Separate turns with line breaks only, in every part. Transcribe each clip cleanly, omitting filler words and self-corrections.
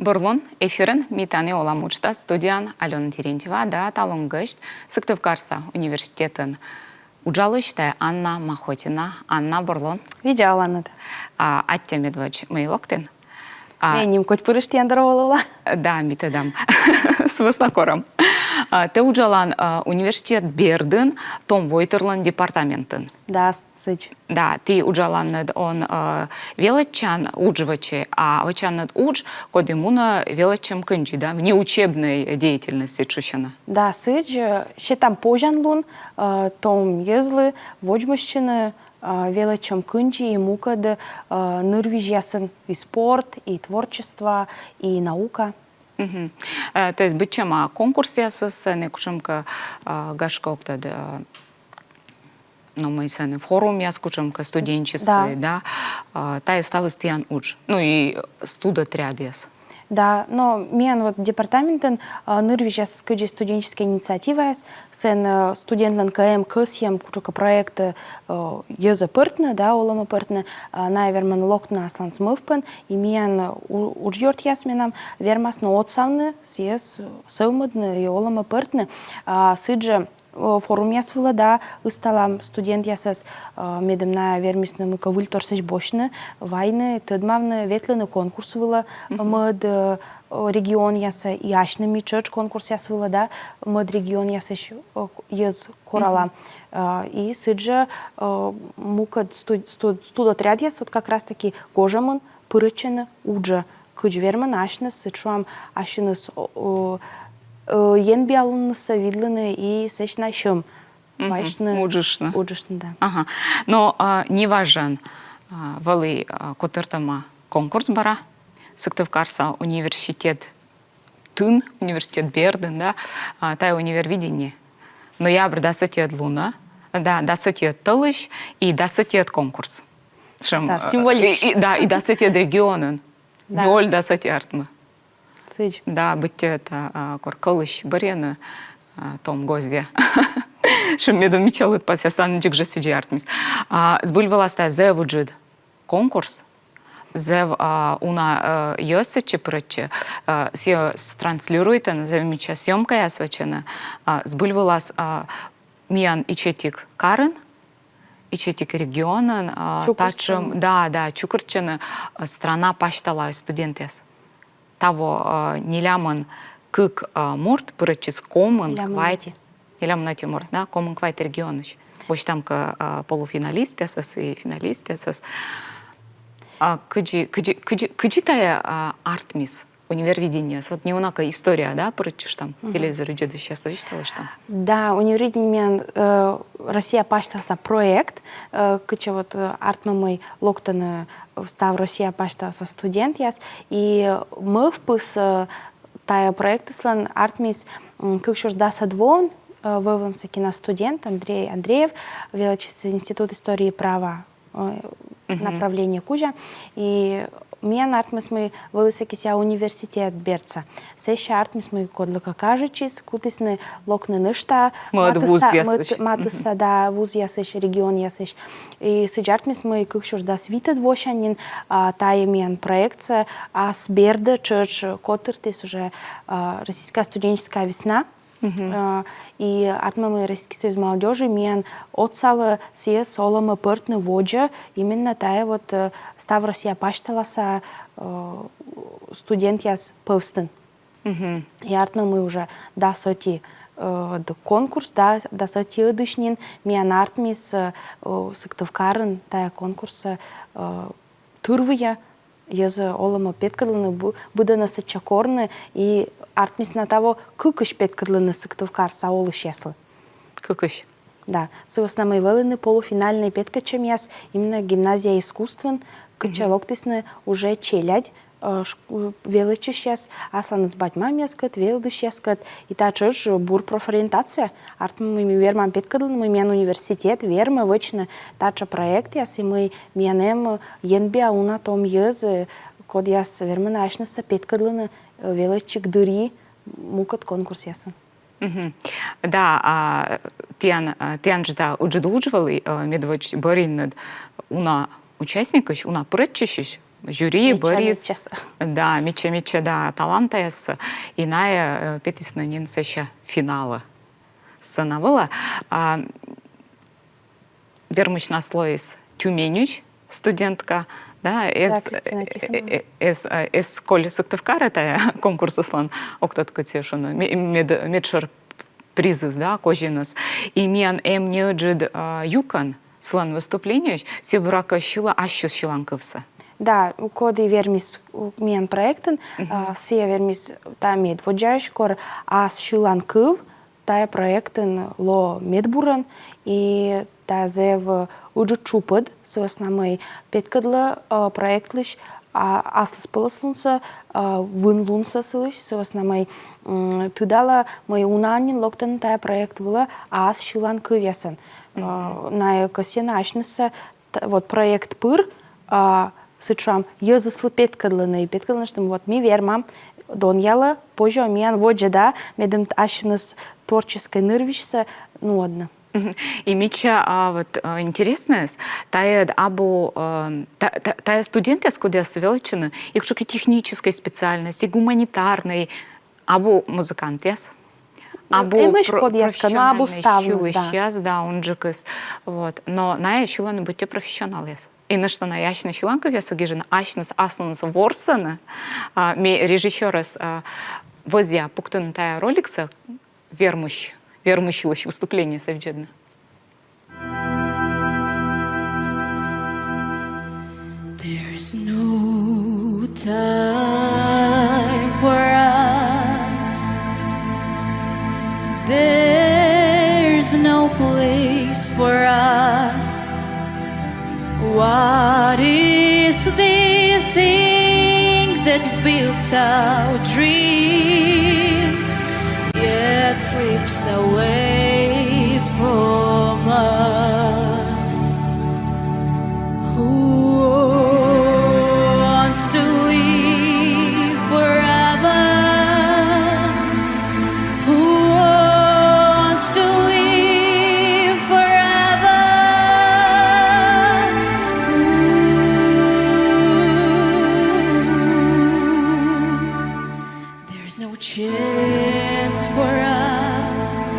Борлон эфирін метаны оламучта студиян Алена Терентьева да талонгышт Сыктывкарса университетін учалышта Анна Махотина. Анна Борлон.
Видя Алана.
Аття Медвач Мейлоктин.
Ним хоть пырышти андровала.
Да, митедам с воснакором. Те учалан университет Берден, том Войтерлан департаментын.
Да, сыч.
Да, ты учалан над он величан уджвачи, а вачан над удж, коды муна величам кынчи, да, вне учебной деятельности чущена.
Да, сыч, ще там пожанлун, том езлы, воджмащины, величам кынчи и мукад нырвижясын и спорт, и творчество, и наука.
То есть быть чем конкурс ясыс, не кушамка гашка октад, но мы сами форум яс кушамка студенчество, да, та и ставы стиян удж, ну и студотряд яс.
Да, но мен вот департаментен нырвижас скыджи студенческая инициатива сен студентлан КМ кысьем кучука проекты еза пыртны, да, олама пыртны, на верман локтна аслан смывпын, и мен уджьорт яс менам вермасны отсавны, съез сывмыдны и олама пыртны, сыджи форум яс вылы, да, ысталам студент ясас медымна вермисны мыка выльторсыч бошны, вайны, тыдмавны ветлыны конкурс вылы, мыд регион яса и ашны мичыч конкурс яс вылы, да, мыд регион ясыч ез корала. И сыджа мука студотряд яс, вот как раз таки кожамын пырычыны уджа, кыч верман ашныс, сычуам ашныс енби алынысы видлыны и сечна шым.
Уджишны.
Уджишны, да.
Ага. Но не важен валы котыртама конкурс бара. Сыктывкарса университет Тын, университет Берден, да, тай универвидение. Но я бр дасытет луна, да, дасытет тылыш и дасытет конкурс.
Да, символично.
Да, и дасытет регионын. Ноль дасытет артмы. Да, быть это коркалыш барена том гозде. Шим медом мечалыт пас, я стану джик же сиджи артмис. Сбыльваласта зев уджид конкурс, зев уна йосычи прычы, сия транслирует, зев меча съемка я свечена, сбыльвалас миян ичетик карын, ичетик регионын, тачым, да, чукырчыны страна паштала студентес. Того нелямын кык мурт пырычыз комын квайт. Нелямын ати мурт, да, комын квайт регионыш. Боч там полуфиналист эсэс и финалист эсэс. Кыджи тая артмис универвидение. Вот не унака история, да, пырычыш там телевизор идет сейчас вычиталыш там.
Да, универвидение Россия паштаса проект, кыча вот артмамый локтаны став Россия паштаса студент яс, и мы впыс тая проект ислан артмис кычуш даса двон вывымся киностудент Андрей Андреев, величественный институт истории и права направление Кужа, и мен артмис мы вылысы кися университет Берца. Сеща артмис мы кодлыка кажечис, кутисны локны нышта, матыса, да, вуз ясыш, регион ясыш. И сыч артмис мы кыкшуш да свитат вошанин, тая мен проекция, а с Берда чырч котыртис уже российская студенческая весна. И артмамы Российский союз молодежи мен отсалы сие солома пыртны воджа именно тая вот став Россия пашталаса студент яс пывстын. И артмамы уже да соти конкурс, да соти ыдышнин мен артмис Сыктывкарын тая конкурса тырвыя езы олама петкадлыны будана сычакорны и артмис на того кыкыш петкадлыны Сыктывкар саолыш яслы.
Кыкыш?
Да. Сывоснамы вэлыны полуфинальный петкачем яс именно гимназия искусствен, кыча локтисны уже челядь, величиш яс, асланыз батьмам яскат, велдыш яскат, и та чыш бур профориентация. Артмы мы вермам петкадлыны, мы мен университет, вермы вычны тача проект яс, и мы менем енбе уна том езы, код яс вермы нашныса петкадлыны величик дыри мукат конкурс ясын.
Да, тян же да уджидуджвалы медвоч борин уна участникыш, уна прытчышыш, жюри, Борис.
Меча.
Да, меча, да, талантес. И на пятисна сеща финала сценавыла. Вермыш на слоис Тюменюч, студентка, да, из сколь Сыктывкар это конкурс слан, октот катешуна, медшер призы, да, кожинас. И мен неуджид юкан слан выступление, сибрака щила ащус щиланковса.
Да, коди вермис мен проектен, сия вермис та медводжаеш кор ас щиланков, та проектен ло медбуран и та зев уджу чупад, сваснамай петкадла проектлиш аслыс полослунса вынлунса сылыш, сваснамай тудала мой унанин локтан та проект была ас щиланков ясан. На косенашнысы вот проект пыр сычам языслы петкадланы, что вот ми вермам дон яла позже миян воджада медем ашныс творческой нырвишься ну одна.
И меча вот интересное, тая абу тая студенты, скуда свелчена, и что технической специальности, гуманитарной, абу музыкантес. Абу профессиональный сейчас, да, он же вот, но на щилан быть профессионалес. И на что на ящина щиланка веса гижена, ашнас асланас ворсана, режиссерас возя пуктан тая роликса вермущилось выступление совджедно.
There's no time for us. There's no place for us. What is the thing that builds our dreams, yet slips away from us? Who wants to live forever? Who wants to live forever? There's no chance for us.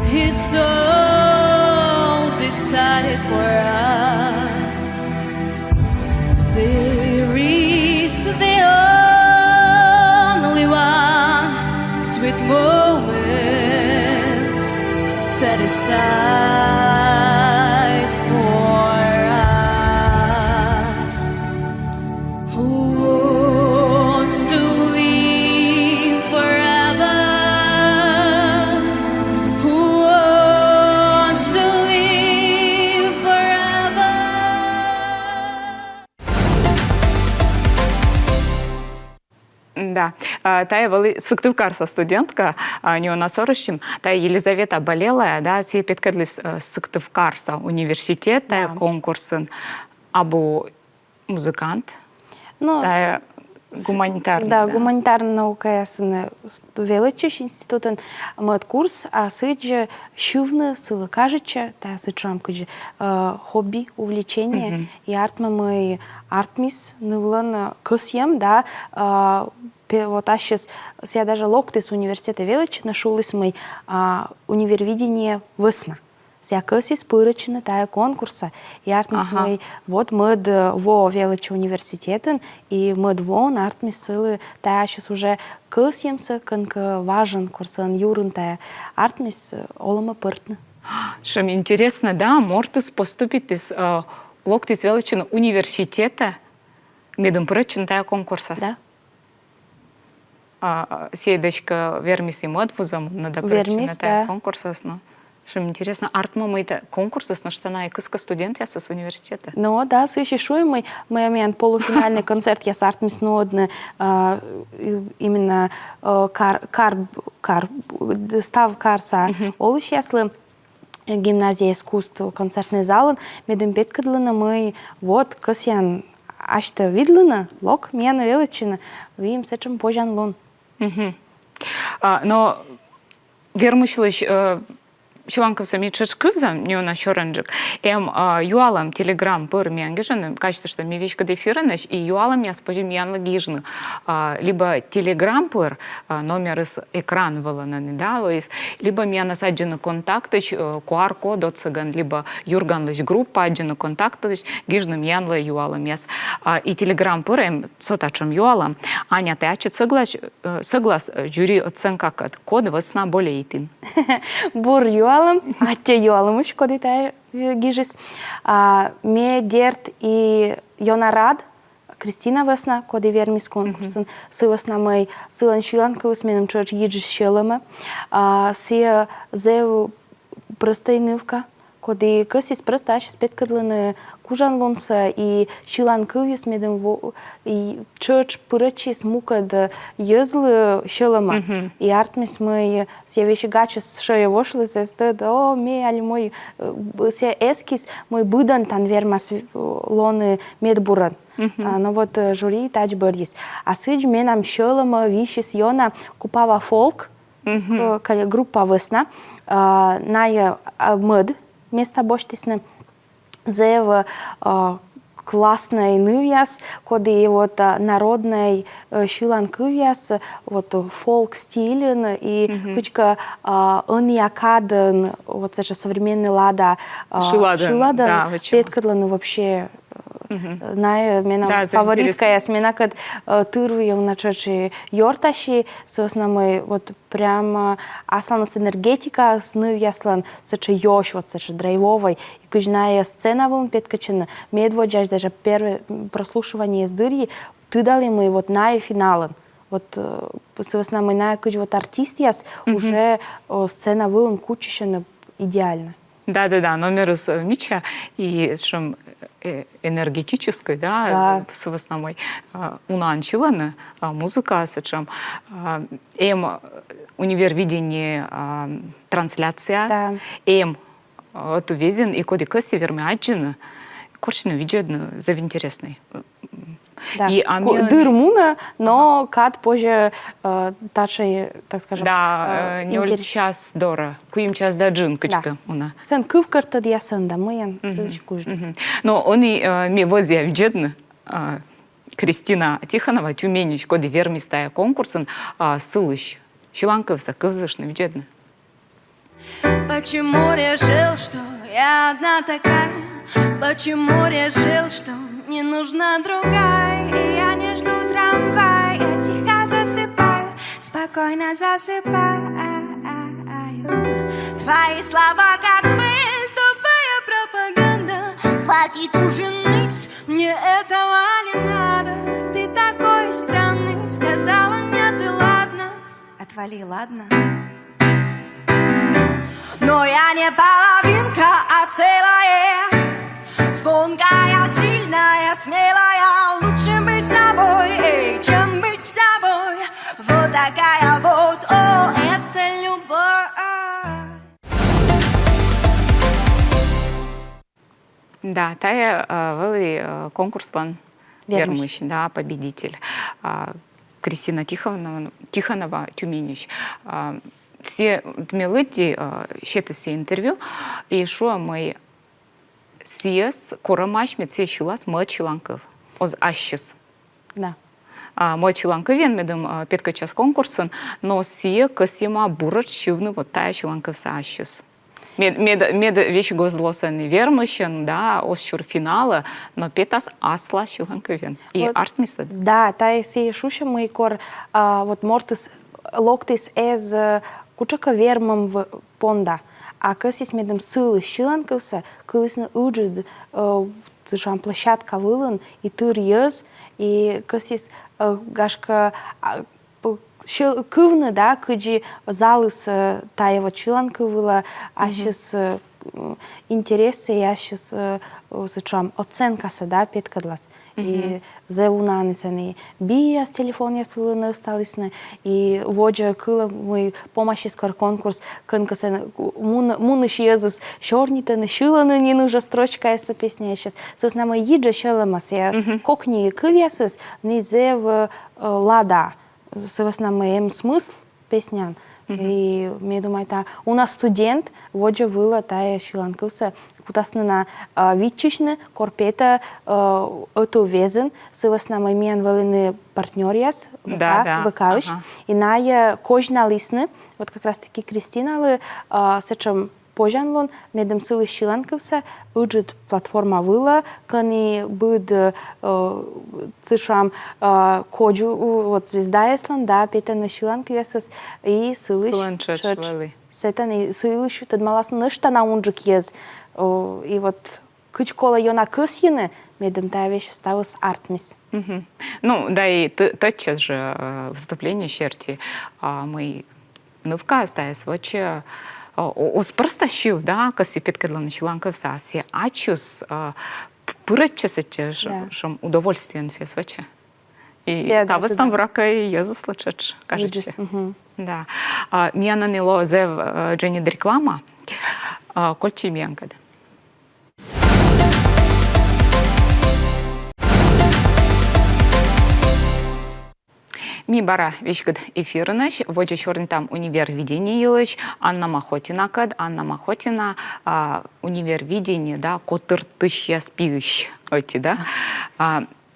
It's all decided for us. There is the only one sweet moment set aside for us. Who wants to live forever? Who wants to live forever?
Да, тая вали Сыктывкарса студентка, не на сорощим, тая Елизавета Болелая, да, си петкадлис Сыктывкарса университет, тая конкурсын, абу музыкант, тая гуманитарный.
Да, гуманитарная наука ясына величиш институтын мат курс, а сыджи шивны сылы кажеча, та сычам кыджи хобби, увлечение, и артма мы артмис нывлан кысьем, да, вот а сейчас я даже локты с университета велич нашулись мы универвидение весна. Ся кысис пырычны тая конкурса, и артмис мы вот мы во велич университетен, и мы двон артмис сылы тая сейчас уже кысьемся, канка важен курсан юрын тая артмис олама пыртны.
Шем интересно, да, мортус поступить из локты с величины университета, медом пырычны тая конкурса.
Да.
Сейдочка вермис и модвузом надо причина тая конкурса, но шем интересно, артмама это конкурса, но что она и кыска студент я с университета.
Ну да, сыщешуем мы мен полуфинальный концерт я с артмис нодны именно став карса олыш яслы гимназия искусств концертный зал, медем петкадлына мы вот кысян ашта видлына лок мен величина вим сечем пожан лун.
Но вермущилыш Шиланковсами чешкывзам, не на щоренджик, юалам телеграм пыр мянгижен, качество, что ми вещка дефиреныш, и юалам я спожим янла гижны. Либо телеграм пыр, номер из экран вылананы, да, либо меня насаджены контакты, QR-код от цыган, либо юрганлыш группа аджены контакты, гижным янла юалам яс. И телеграм пыр, сотачем юалам, Аня, ты ачу соглас жюри оценка код весна болейтин.
Бур юалам, а те юаламыш кодитай гижис. Ме дерт и Йонарад, Кристина весна, коди вермис конкурсын, сы весна мэй сылан шиланка весменым чорч гижис шелымы, си зев простайнывка, коди кысис просто ачис петкадлыны кужан лонса и шиланка весмедым и чорч пырачис мукад езлы шелыма. И артмис мэй се вещи гачис шея вошлы, сестед, о, ме али мой се эскис мой быдан тан вермас лоны медбуран. Но вот жюри тач бърдис. А сыдж менам шелыма вишис йона купава фолк, группа весна, ная мъд, места боштисны, зева классный нывяс, коды вот народный шилан кывяс, вот фолк стилен и кучка оньякаден, вот это же современный лада шиладен, петкадланы вообще. Менам фаворитка я смена кад тырвы начачи йорташи с основной вот прямо асланас энергетика с нывяслан сачи йош вот сачи драйвовой и кujная сцена вон петкачина медводжаш даже первое прослушивание с дырьи ты дали мы вот на финален вот с основной на куч вот артист яс уже сцена вон кучищена идеально.
Да, номер из Мича и шум энергетической, да, с основной унанчилана музыка, с чем универ видение трансляция, эту везен и коди кости вермяджина, корчно виджедно завинтересный.
Да. Дырмуна, но кат позже тачей, так скажем,
не оль час дора, куим час да джин качка уна.
Сен кывкарта диясан да мыян кужды.
Но они ми возя виджедно, Кристина Тихонова, Тюменич, коди вермистая конкурсын, сылыш, Шиланковса, кывзышны виджедно.
Почему решил, что я одна такая? Почему решил, что не нужна другая? И я не жду трамвай, я тихо засыпаю, спокойно засыпаю. Твои слова как пыль, тупая пропаганда. Хватит уже ныть, мне этого не надо. Ты такой странный, сказала нет и ладно. Отвали, ладно? Но я не половинка, а целая. Звонкая, сильная, смелая. Лучше быть собой, чем быть с тобой. Вот такая вот, о, это любовь.
Да, тая вели конкурслан Вермыш, да, победитель. Кристина Тихонова, Тюменич. Все мелодии, щетося интервью, и шо мы съес коромаш мет все щилас мой Шиланков, оз ащес.
Да.
Мой Шиланковен медом петка час конкурсын, но сие косима бурат щивны вот тая Шиланковса ащес. Мед вещи гозлосаны вермыщен, да, осчур финала, но петас асла Шиланковен. И вот, артмиса.
Да, тая сие шуша мы кор вот мортис локтис эз кучака вермам в понда. А късис медем сылы Шиланковса, кылысны уджид зашам площадка вылын и тыр ез, и късис гашка кывны, да, кыджи залыс таева Шиланковыла, а сейчас интересы, я сейчас зашам оценкаса, да, петкадлас. И зеунанисани бия с телефония свылыны осталисны, и воджа кыла мой помощи скор конкурс, кынкасен муныш езус шорнитаны шиланы не нужа строчка эса песня сейчас. Соснама иджа шеламас, я кокни кывясыс, не зев лада. Соснама смысл песнян. И мне думаю, та у нас студент, вот же была тая шиланкывса, кутасны на витчичны, корпета эту везен, сывас на мен велины партнерьяс, выкавиш, и на кожна лисны, вот как раз таки Кристина, сечем пожанлон, медем силы шиланкывса, уджит платформа выла, кани буд цишам коджу, вот звезда яслан, да, пета на шиланкывесас, и силыш чач. Сетан и силышу, тад малас нышта на унджик ез, и вот кычкола йона кысьины, медем та вещь ставилась артмис.
Ну, да, и тотчас же выступление черти мы нывка стаяс ваче ос простащив, да, каси підкидла чиланкивса, асі ачус пыраччасыче, шом удовольствиен се сваче. И тавас там врака и езус лачач, кажется. Да. Мияна нило зев джени реклама, кольчи миянкад. Ми бара вишгад эфирныш, воджа чорный там универ видение елыш, Анна Махотина кад, Анна Махотина универ видение, да, котыр тыш я спигыш, оти, да.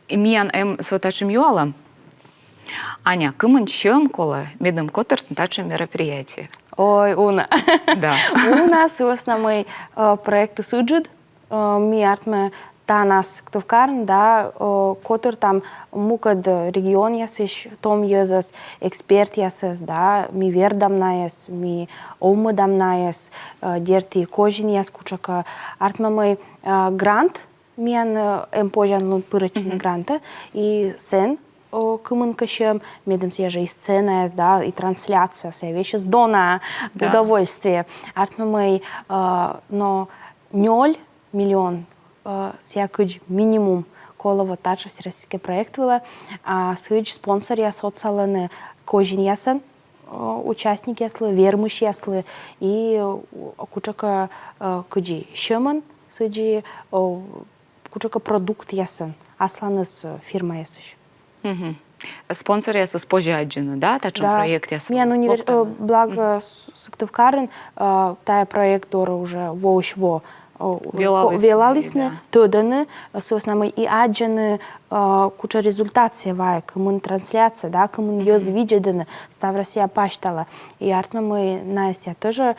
Миян соташим юалам, Аня, кымын чым кола медым котыр тачым мероприятие.
Ой, Уна.
Да.
У нас основной проект суджид, ми артме та нас ктовкарн, да, котыр там мукад регион ясыш, том езас, эксперт ясыс, да, ми вердам наес, ми омыдам наес, дерти кожин яс кучака. Артме мой грант, миян пожан лун пырычный гранта, и сен, кымын кышем, медем же и сцена, да, и трансляция, все вещи с дона удовольствие. Артме мой, но 0 миллион всякий минимум колово тача всероссийский проект вела, а сыч спонсор я социалны кожин ясен, участник яслы, вермыш яслы, и кучака кыджи шеман, сыджи кучака продукт ясен, асланыс фирма ясыш.
Спонсор я спожаджено, да, тачом проект ясен.
Мен благо сыктывкарын, тая проект дора уже воушво, велалисны, tödаны, соосновной и аджаны, куча результация вая, кымын трансляция, да, кымын ёз виджеданы, став Россия паштала. И артма мы на себя тоже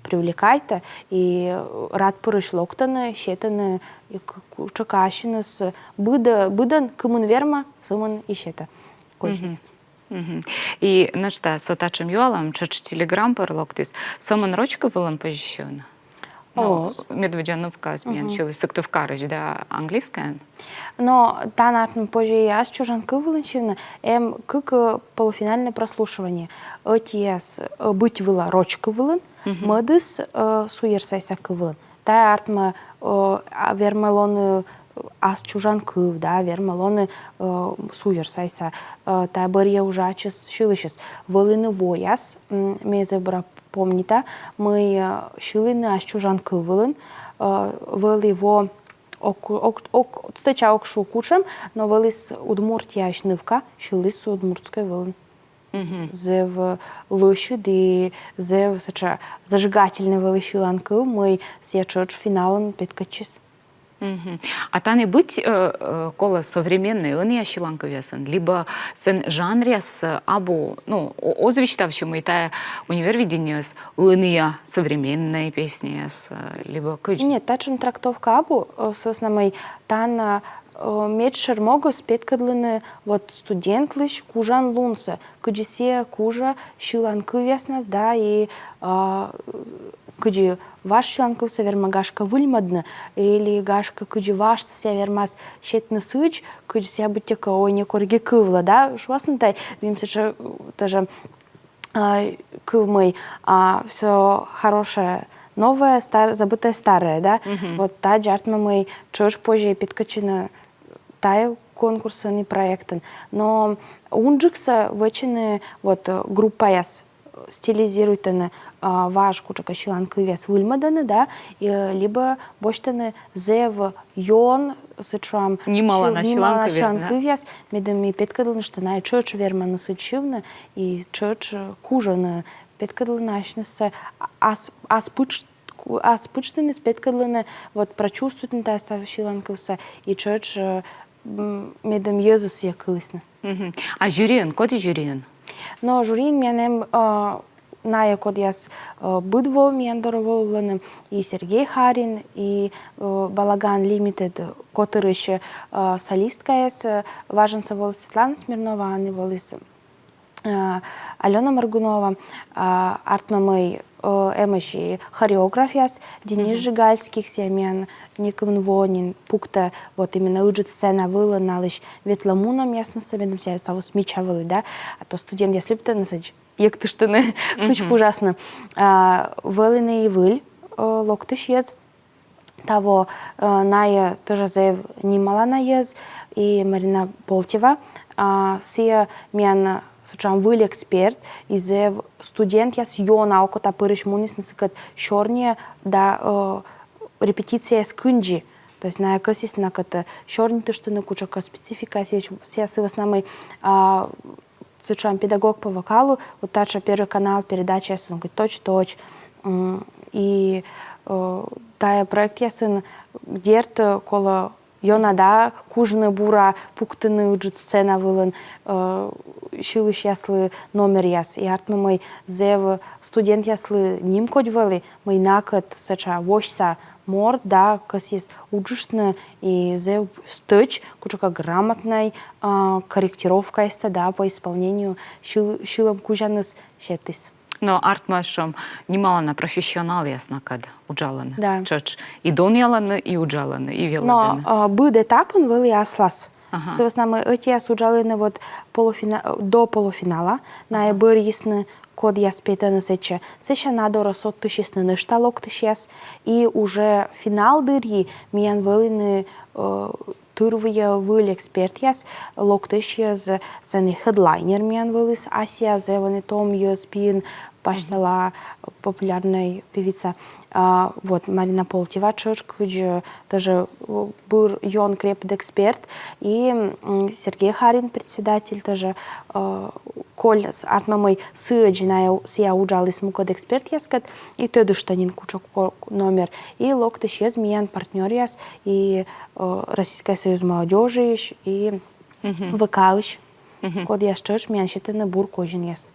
привлекайта, и рад пырыш локтаны, щетаны, и куча кашинас, быдан, кымын верма, сымын и щета.
И на что сотачем юалам, чач телеграм парлоктис, самон рочку вылам позищёна. Медведяновка зменшилась, сыктывкарыч, да, английская.
Но та натн позже я с чужанкой вылечена, как полуфинальное прослушивание. Отец быть выла рочка вылен, мадыс суерсайся кывын. Та артма вермалоны ас чужанков, да, вермалоны суерсайся. Та барья ужачес шилышес. Вылыны вояс, мезебра помните, мы шилины аж чужанкы вылын, выл его отстача окшу кучем, но вылыз удмуртия аж нывка, шилыс удмуртской вылын. Зев лыщи, и зев зажигательный вылы шиланкы, мы сечёч финалом петкачис.
А та не быть кола современный, он я шиланка весен, либо сен жанре с абу, ну, озвучтавшему и та универ видение с уния современные песни с либо кыч.
Нет, тачем трактовка абу, соосновной тан медшер могу спеть кадлины вот студент лишь кужан лунца, кыджисе кужа шиланка веснас, да, и кыджи ваш шиланка север гашка выльмадна, или гашка кыджи ваш север мас щетны сыч, кыджи себя быть тека ой не корги кывла, да, швасна тай, вимся же тоже кывмый, все хорошее новое, забытое старое, да, вот та джартма мы чуж позже підкачина тая конкурсы не проекты, но унджикса вычины вот группа яс стилизирует на ваш куча шиланка вес выльмаданы, да, либо боштаны зев йон сычам
немало на шиланка
вес, медами петкадылны, что на чёрч верманы сычивны и чёрч кужаны петкадлыначнысы, аспычтыныс петкадлыны, вот прочувствуйтын таста шиланкывса, и чöч медем езыс якылысны.
А жюриен, коди жюриен?
Но жюриен менем ная код яс Быдво мендороволны, и Сергей Харин, и Балаган Лимитед, который еще солистка яс, важенца волос Светлана Смирнова, Анны волос Алена Маргунова, артмамой эмэши хореограф яс, Денис Жигальских, семен Никон Вонин, пукта, вот именно уджит сцена выла налыш ветламуном ясно собедом себя стало смечавали, да, а то студент я слепта насыч. Як тыштыны, кучку ужасно. Велыны и выль, локтыш ез. Того ная тоже зев немала на ез. И Марина Болтева. Сия мен сучам выль эксперт. И зев студент яс йона окота пырыш мунис насыкат шорния да репетиция с кынджи. То есть на экосис на ката шорни тыштыны кучака специфика. Сия сывас намай сучам педагог по вокалу, вот тача Первый канал, передача ясын, он говорит, точ-точ. И тая проект ясын, герт коло йона да, кужны бура, пуктыны уджит сцена вылын, шилыш яслы номер яс. И артмы мой зев студент яслы ним кодь мой накат сача вошса, мор, да, кас есть уджишны и зев стыч, кучака грамотной корректировка есть, да, по исполнению шилом кужаныс шептис.
Но артмашом немало на профессионал ясно, когда уджаланы.
Да.
Чöч и доняланы, и уджаланы, и веладаны.
Но быд этапын вели аслас. Сывас намы эти яс уджаланы вот до полуфинала, на эбыр ясны код яс петаны сече. Сече надо расот тышисны нышталок тышес. И уже финал дыри миян велины тырвые выл эксперт яс, локтыш яз заны хедлайнер миян велис, Асия зеваны том яз пин паштала популярной певица. Вот Марина Полтева, чöч, даже был йон крепд эксперт, и Сергей Харин, председатель, тоже коль артмамой сыджиная сия уджалис мукод эксперт яскат, и töдü штанин кучок номер, и локтыш яз миян партнер яс, и Российский союз молодежи, и ВК, код яс чöч, миян щетыны бур кожин яс.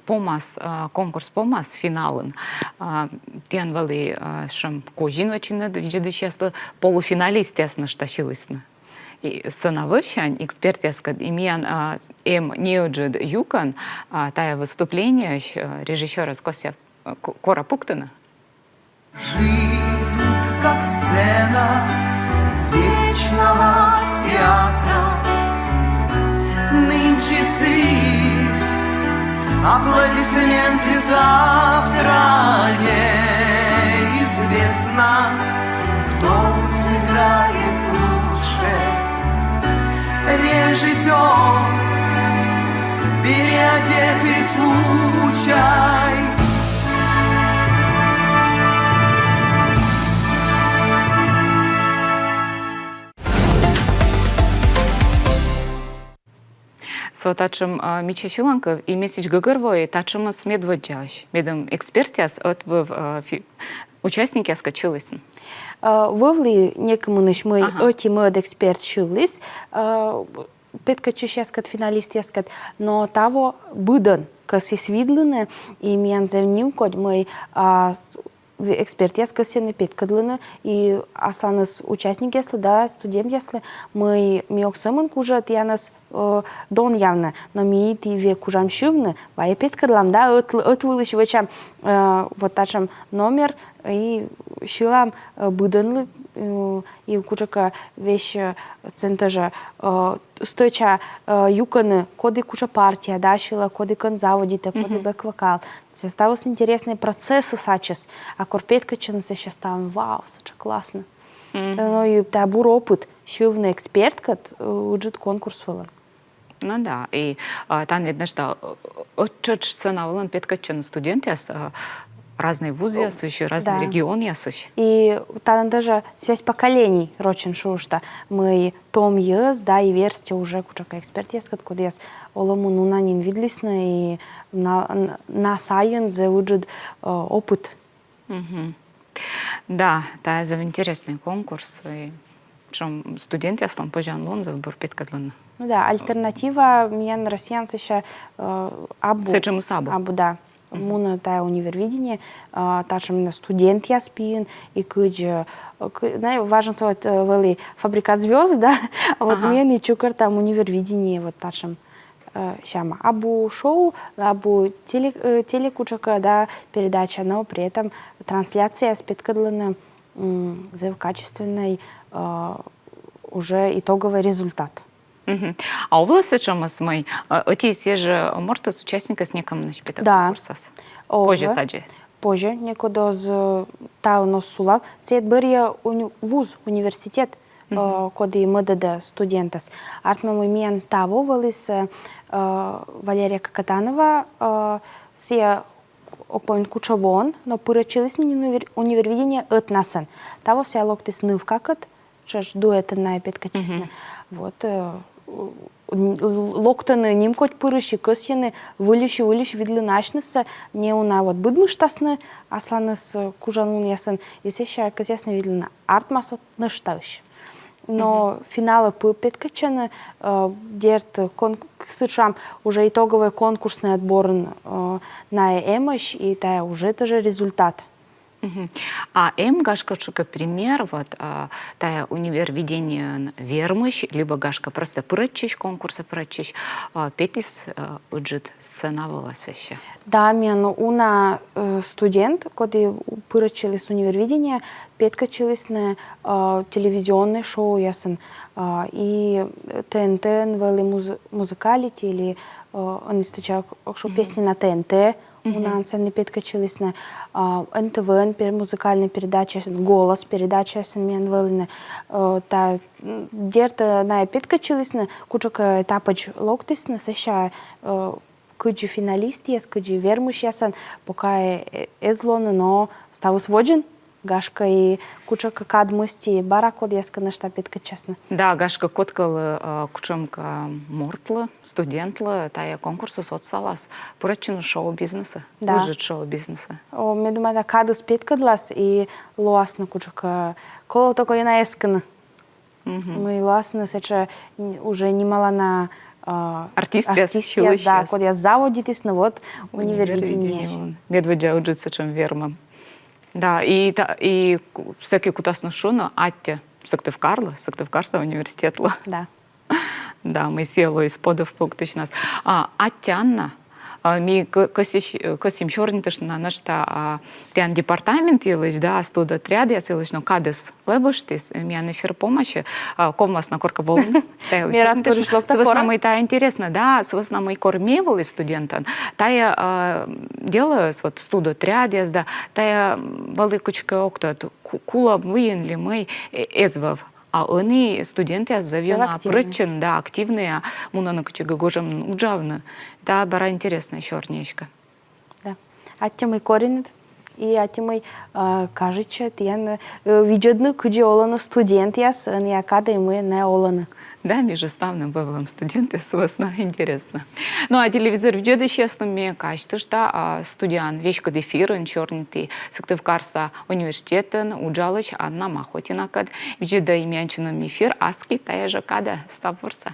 Помас, конкурс помас финалын. Тен вали шам кожин вачины джедышеслы полуфиналист ясно шташилысны. И сынавырщань эксперт яскад имеян неоджид юкан тая выступление режиссера Скося Кора Пуктына.
Жизнь как сцена вечного театра. Нынче свист, аплодисменты завтра неизвестно, кто сыграет лучше. Режиссер, переодетый случай.
Тачым Мича Шиланков и месяц Гагарвой тачым с медводжаш. Медом экспертяс от участники скачились.
Вовли некому наш мы эти мод эксперт шились. Петкачуш яскат финалист яскат, но того быдан каси свидлыны и миян зевним код мы эксперт яскат сены петкадлыны и асланыс участник яслы, да, студент яслы, мы миоксымын кужат янас дон явно, но ми ти ве кужам шивны, вая петкадлам, да, отвылыш вачам вот тачам номер и шилам быданлы и кучака вещь центажа стойча юканы коды куча партия, да, шила коды конзаводита, коды бэк-вокал. Осталось интересные процессы сачес, а корпетка чинуса сейчас там, вау, сача классно. Ну и та бур опыт, шивный эксперт, кат уджит конкурс вылан.
Ну да, и там видно, что отчет сцена вылан петка чин студент яс разные вузы ясыш, разные
Да.
регионы ясыш.
И там даже связь поколений рочин шушта. Мы том ез, да, и версте уже кучака эксперт есть, куда есть олому нунанин видлисно и на сайен завуджет опыт.
Да, это интересный конкурс. И чем студент яслан пожан лонзов бурпеткадлан.
Ну да, альтернатива мен россиян еще абу.
Сечем сабу.
Абу, да. Муна тая универвидение, тачем на студент я спин, и кыджи, важно слово вели фабрика звезд, да, а вот мне не чукар там универвидение, вот тачем щама. Абу шоу, абу телекучака, да, передача, но при этом трансляция спеткадлана качественной уже итоговый результат.
А у вас сечем с мой, эти все же морты с участника с неком на шпитах конкурсас. Позже стадии.
Позже, некогда з тауно сулав, це бере вуз, университет, коли МДД студентас. Артмами мен того валис Валерия Какатанова, се опоин кучавон, но поръчились ни универвидение от насен. Того се локтис нывкакът, чеш дуета най-петка честна. Вот локтаны нимкот пырыщи кысьяны вылищи видли начнется не уна вот будмыштасны асланыс кужанун ясын есеща кысясны видлина артмасот наштауш. Но финалы пыпеткачаны дерт сычам уже итоговый конкурсный отбор на эмощ и тая уже тоже результат.
А гашка чука пример, вот тая универвидение вермыш, либо гашка просто прочищ, конкурса прочищ, петис уджит сценавалась еще.
Да, мен уна студент, когда прочились универвидение, петкачились на телевизионное шоу, ясен, и ТНТ, вели музыкалити, или он источал песни на ТНТ, у нас не петкачились на НТВ, музыкальная передача, голос передача, мен велина, та дерта на петкачились на кучака этапач локтис на сеща кыджи финалист есть, кыджи вермыш ясан, пока эзлон, но стал своден. Гашка и кучака кадмости баракод яска на штапетка честно.
Да, гашка коткал кучамка мортла, студентла, тая конкурса соцсалас, поръчено шоу-бизнеса,
да.
Ужит шоу-бизнеса.
Ме думаю, да кадус петкадлас и луасна кучака коло такой на ескана. Мы луасна сеча уже немало на
артистия,
да, код я заводитесь на вот универвидение.
Медведя уджит сечем вермам. Да, и всякие кутасно шуно, аття, Сыктывкарса университетла.
Да.
Да, мы села из подов пунктыч нас. Аттянна, ми косим чорнитыш на нашта тян департамент елыч, да, студа отряд я силыч, но кадес лебуштис, ми анефер помощи, ковмас на корка волн. Свыснамы та интересно, да, свыснамы кормевал из студентан, тая делаю вот студа отряд да, тая великочка октот, кула выенли мы эзвав. А они студенты завьюна прычин, да, активные, мунанокчига гожем уджавны. Да, бара интересная чорнечка.
Да. А тем и коренит, и а тем и кажется, я виджедну куди олану студент яс, не акады мы не оланы.
Да, между ставным бывалым студенты свойственно интересно. Ну, а телевизор виджеды честно мне кажется, что студент вещка дефирен чорнитый Сыктывкарса университетен уджалыч Анна Махотина кад виджеда имянчином эфир аски тая же када стапурса.